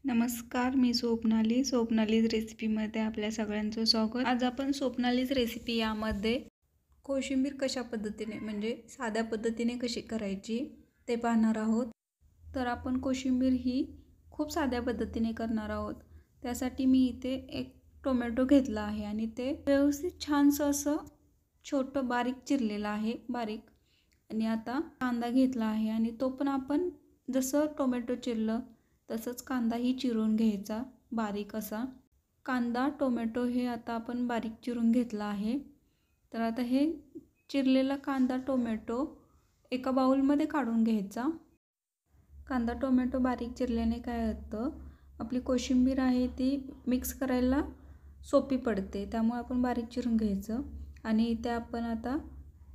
नमस्कार, मी स्वप्नालीज रेसिपीमध्ये आपल्या सगळ्यांचं स्वागत। आज आपण स्वप्नालीज रेसिपी यामध्ये कोशिंबीर कशा पद्धतीने म्हणजे साध्या पद्धतीने कशी करायची ते पाहणार आहोत। तर आपण कोशिंबीर ही खूप साध्या पद्धतीने करणार आहोत। त्यासाठी मी इथे एक टोमॅटो घेतला आहे आणि ते व्यवस्थित छानसं असं छोटं बारीक चिरलेलं आहे बारीक। आणि आता कांदा घेतला आहे आणि तो पण आपण जसं टोमॅटो चिरलं तसंच कांदाही चिरून घ्यायचा बारीक असा। कांदा टोमॅटो हे आता आपण बारीक चिरून घेतला आहे। तर आता हे चिरलेला कांदा टोमॅटो एका बाउलमध्ये काढून घ्यायचा। कांदा टोमॅटो बारीक चिरल्याने काय होतं, आपली कोशिंबीर आहे ती मिक्स करायला सोपी पडते, त्यामुळे आपण बारीक चिरून घ्यायचं। आणि इथे आपण आता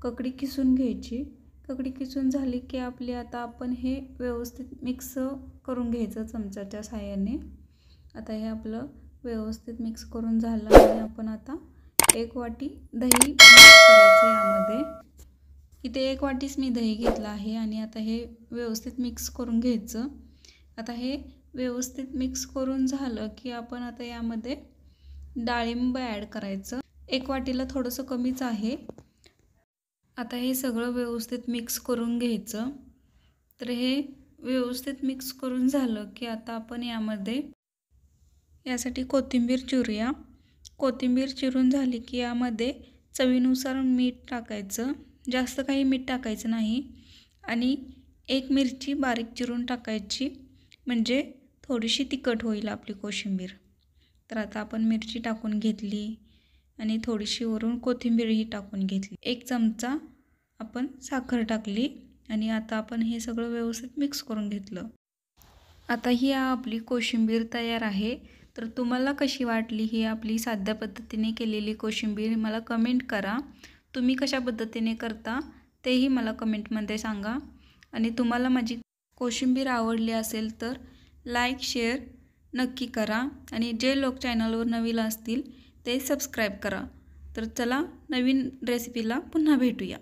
ककडी किसून घ्यायची। ककडी किसून झाली की आपली आता आपण हे व्यवस्थित मिक्स करून घ्यायचं चमच्याच्या साहाय्याने। आता हे आपलं व्यवस्थित मिक्स करून झालं आणि आपण आता 1 वाटी दही मिक्स करायचं यामध्ये। इथे 1 वाटीच मी दही घेतलं आहे आणि आता हे व्यवस्थित मिक्स करून घ्यायचं। आता हे व्यवस्थित मिक्स करून झालं की आपण आता यामध्ये डाळिंब ॲड करायचं। 1 वाटीला थोडंसं कमीच आहे। आता हे सगळं व्यवस्थित मिक्स करून घ्यायचं। तर हे व्यवस्थित मिक्स करून झालं की आता आपण यासाठी कोथिंबीर चिरूया। कोथिंबीर चिरून झाली की यामध्ये चवीनुसार मीठ टाकायचं, जास्त काही मीठ टाकायचं नाही। आणि 1 मिरची बारीक चिरून टाकायची, म्हणजे थोडीशी तिखट होईल आपली कोशिंबीर। तर आता आपण मिरची टाकून घेतली आणि थोडीशी वरून कोथिंबीरही टाकून घेतली। 1 चमचा आपण साखर टाकली आणि आता आपण हे सगळं व्यवस्थित मिक्स करून घेतलं। आता ही आपली कोशिंबीर तयार आहे। तर तुम्हाला कशी वाटली ही आपली साध्या पद्धतीने केलेली कोशिंबीर, मला कमेंट करा। तुम्ही कशा पद्धतीने करता तेही मला कमेंटमध्ये सांगा। आणि तुम्हाला माझी कोशिंबीर आवडली असेल तर लाईक शेअर नक्की करा आणि जे लोक चॅनलवर नवीन असतील ते सबस्क्राईब करा। तर चला नवीन रेसिपीला पुन्हा भेटूया।